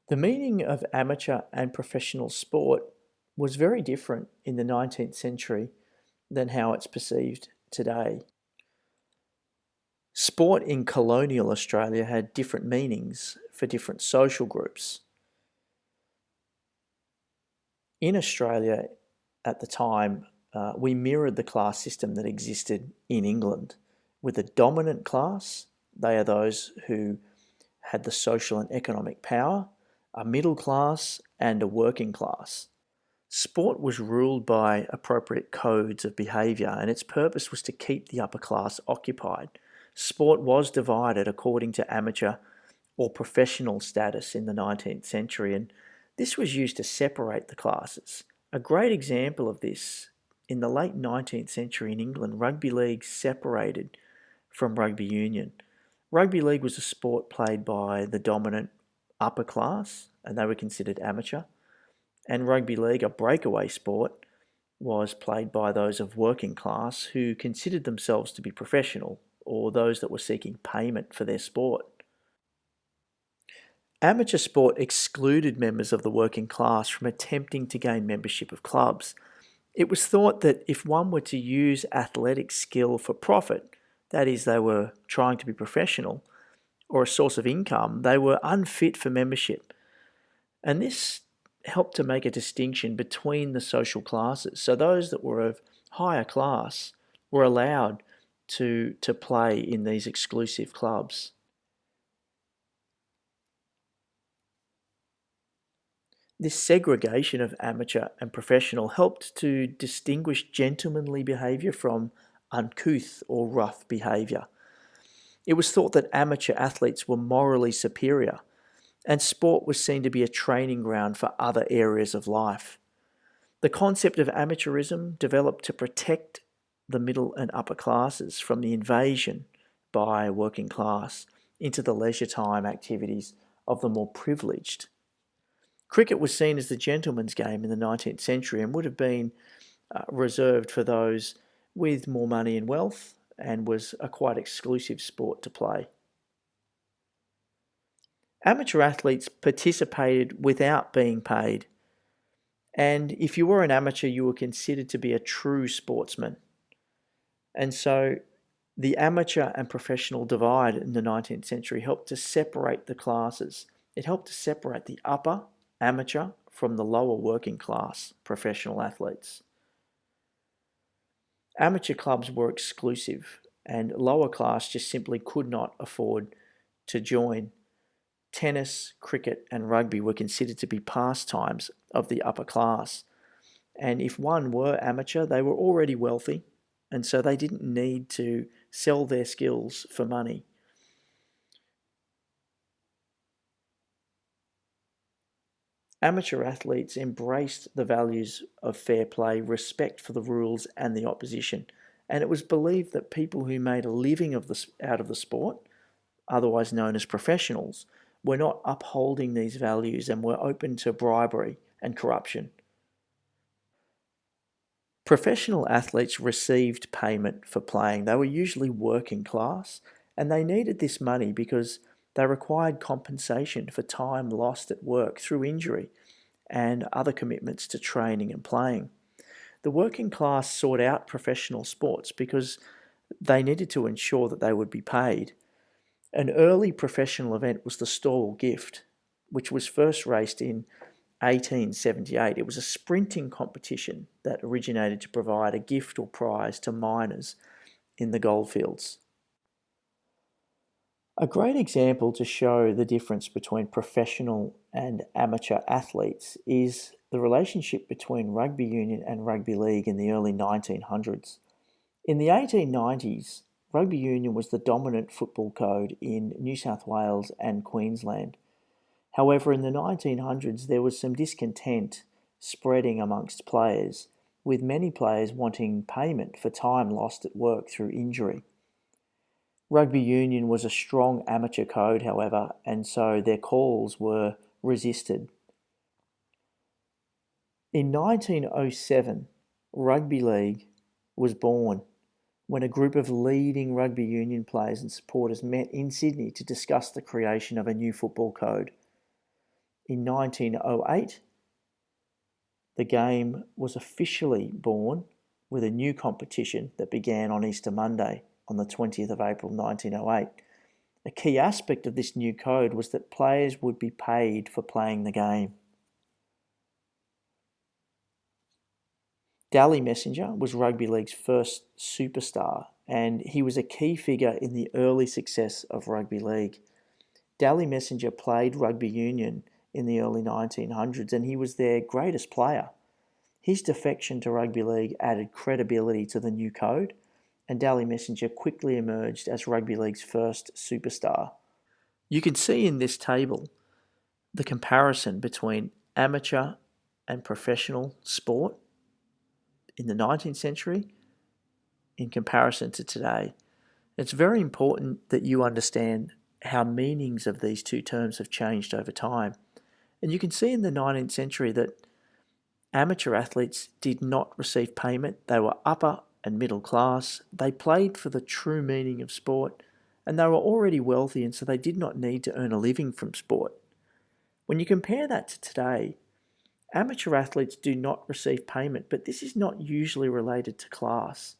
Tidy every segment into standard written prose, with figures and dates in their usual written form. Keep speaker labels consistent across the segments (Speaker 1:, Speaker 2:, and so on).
Speaker 1: The meaning of amateur and professional sport was very different in the 19th century than how it's perceived today. Sport in colonial Australia had different meanings for different social groups. In Australia at the time, we mirrored the class system that existed in England, with a dominant class. They are those who had the social and economic power, a middle class, and a working class. Sport was ruled by appropriate codes of behaviour, and its purpose was to keep the upper class occupied. Sport was divided according to amateur or professional status in the 19th century, and this was used to separate the classes. A great example of this, in the late 19th century in England, Rugby League separated from Rugby Union. Rugby League was a sport played by the dominant upper class, and they were considered amateur. And Rugby League, a breakaway sport, was played by those of working class who considered themselves to be professional, or those that were seeking payment for their sport. Amateur sport excluded members of the working class from attempting to gain membership of clubs. It was thought that if one were to use athletic skill for profit, that is, they were trying to be professional, or a source of income, they were unfit for membership. And this helped to make a distinction between the social classes. So those that were of higher class were allowed to play in these exclusive clubs. This segregation of amateur and professional helped to distinguish gentlemanly behaviour from uncouth or rough behaviour. It was thought that amateur athletes were morally superior, and sport was seen to be a training ground for other areas of life. The concept of amateurism developed to protect the middle and upper classes from the invasion by working class into the leisure time activities of the more privileged. Cricket was seen as the gentleman's game in the 19th century and would have been reserved for those with more money and wealth, and was a quite exclusive sport to play. Amateur athletes participated without being paid, and if you were an amateur, you were considered to be a true sportsman. And so the amateur and professional divide in the 19th century helped to separate the classes. It helped to separate the upper amateur from the lower working class professional athletes. Amateur clubs were exclusive, and lower class just simply could not afford to join. Tennis, cricket, and rugby were considered to be pastimes of the upper class. And if one were amateur, they were already wealthy, and so they didn't need to sell their skills for money. Amateur athletes embraced the values of fair play, respect for the rules and the opposition, and it was believed that people who made a living out of the sport, otherwise known as professionals, were not upholding these values and were open to bribery and corruption. Professional athletes received payment for playing. They were usually working class, and they needed this money because they required compensation for time lost at work through injury and other commitments to training and playing. The working class sought out professional sports because they needed to ensure that they would be paid. An early professional event was the Stawell Gift, which was first raced in 1878. It was a sprinting competition that originated to provide a gift or prize to miners in the goldfields. A great example to show the difference between professional and amateur athletes is the relationship between Rugby Union and Rugby League in the early 1900s. In the 1890s, Rugby Union was the dominant football code in New South Wales and Queensland. However, in the 1900s, there was some discontent spreading amongst players, with many players wanting payment for time lost at work through injury. Rugby Union was a strong amateur code, however, and so their calls were resisted. In 1907, Rugby League was born when a group of leading Rugby Union players and supporters met in Sydney to discuss the creation of a new football code. In 1908, the game was officially born with a new competition that began on Easter Monday on the 20th of April 1908. A key aspect of this new code was that players would be paid for playing the game. Dally Messenger was Rugby League's first superstar, and he was a key figure in the early success of Rugby League. Dally Messenger played Rugby Union in the early 1900s, and he was their greatest player. His defection to Rugby League added credibility to the new code, and Dally Messenger quickly emerged as Rugby League's first superstar. You can see in this table the comparison between amateur and professional sport in the 19th century in comparison to today. It's very important that you understand how meanings of these two terms have changed over time. And you can see in the 19th century that amateur athletes did not receive payment. They were upper and middle class. They played for the true meaning of sport, and they were already wealthy, and so they did not need to earn a living from sport. When you compare that to today, amateur athletes do not receive payment, but this is not usually related to class.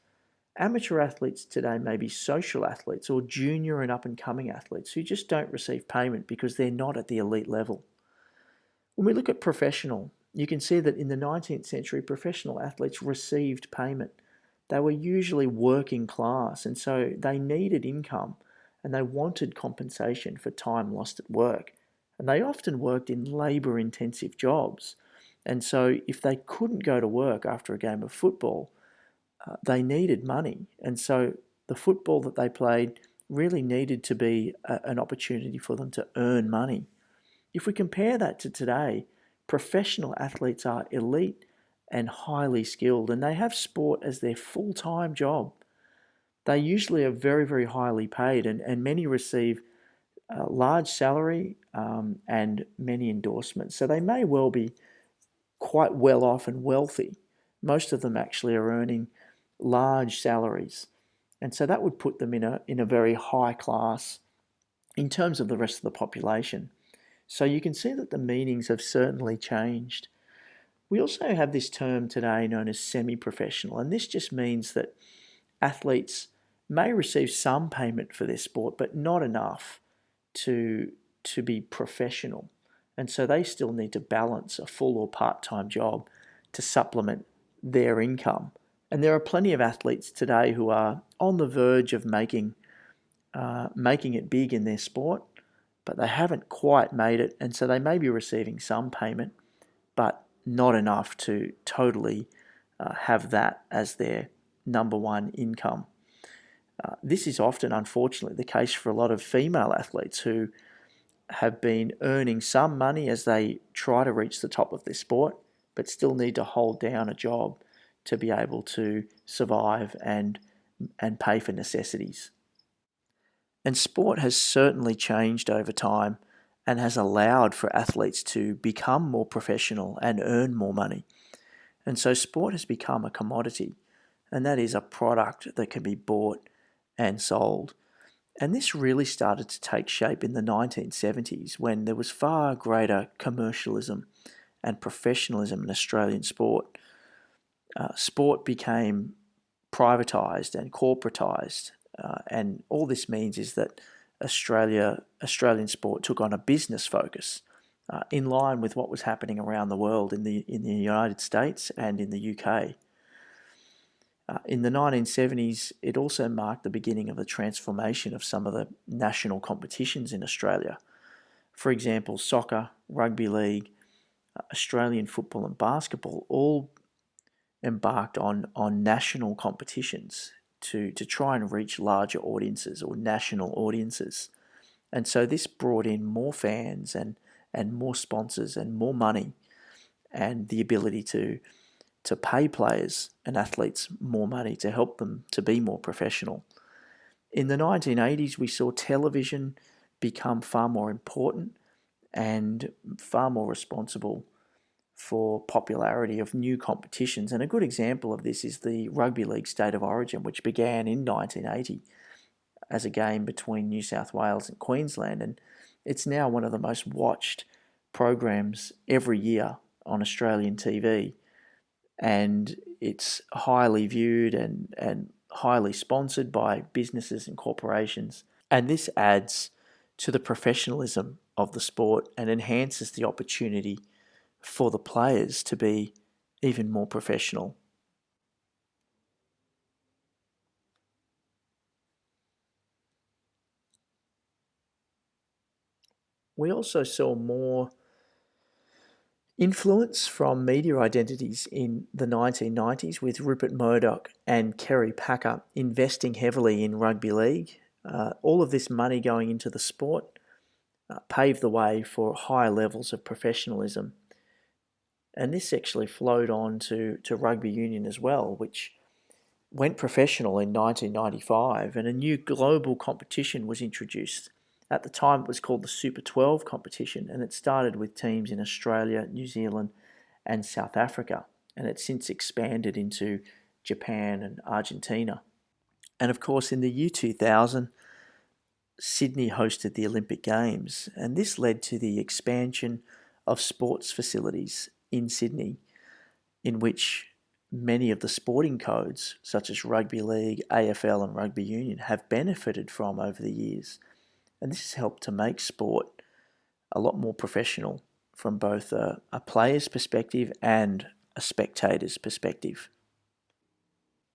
Speaker 1: Amateur athletes today may be social athletes or junior and up-and-coming athletes who just don't receive payment because they're not at the elite level. When we look at professional, you can see that in the 19th century, professional athletes received payment. They were usually working class, and so they needed income and they wanted compensation for time lost at work. And they often worked in labour-intensive jobs. And so if they couldn't go to work after a game of football, they needed money. And so the football that they played really needed to be an opportunity for them to earn money. If we compare that to today, professional athletes are elite and highly skilled, and they have sport as their full-time job. They usually are very, very highly paid, and many receive large salary and many endorsements. So they may well be quite well off and wealthy. Most of them actually are earning large salaries. And so that would put them in a very high class in terms of the rest of the population. So you can see that the meanings have certainly changed. We also have this term today known as semi-professional, and this just means that athletes may receive some payment for their sport, but not enough to be professional. And so they still need to balance a full or part-time job to supplement their income. And there are plenty of athletes today who are on the verge of making it big in their sport, but they haven't quite made it, and so they may be receiving some payment, but not enough to totally have that as their number one income. This is often, unfortunately, the case for a lot of female athletes who have been earning some money as they try to reach the top of their sport, but still need to hold down a job to be able to survive and pay for necessities. And sport has certainly changed over time and has allowed for athletes to become more professional and earn more money. And so sport has become a commodity, and that is a product that can be bought and sold. And this really started to take shape in the 1970s when there was far greater commercialism and professionalism in Australian sport. Sport became privatised and corporatised, and all this means is that Australian sport took on a business focus, in line with what was happening around the world in the United States and in the UK. In the 1970s, it also marked the beginning of the transformation of some of the national competitions in Australia. For example, soccer, rugby league, Australian football and basketball all embarked on national competitions to try and reach larger audiences or national audiences. And so this brought in more fans and more sponsors and more money and the ability to pay players and athletes more money to help them to be more professional. In the 1980s, we saw television become far more important and far more responsible for popularity of new competitions. And a good example of this is the Rugby League State of Origin, which began in 1980 as a game between New South Wales and Queensland. And it's now one of the most watched programs every year on Australian TV, and it's highly viewed and highly sponsored by businesses and corporations. And this adds to the professionalism of the sport and enhances the opportunity for the players to be even more professional. We also saw more influence from media identities in the 1990s with Rupert Murdoch and Kerry Packer investing heavily in rugby league. All of this money going into the sport paved the way for higher levels of professionalism. And this actually flowed on to rugby union as well, which went professional in 1995, and a new global competition was introduced. At the time, it was called the Super 12 competition, and it started with teams in Australia, New Zealand, and South Africa, and it's since expanded into Japan and Argentina. And of course, in the year 2000, Sydney hosted the Olympic Games, and this led to the expansion of sports facilities in Sydney, in which many of the sporting codes, such as Rugby League, AFL, and Rugby Union, have benefited from over the years. And this has helped to make sport a lot more professional from both a player's perspective and a spectator's perspective.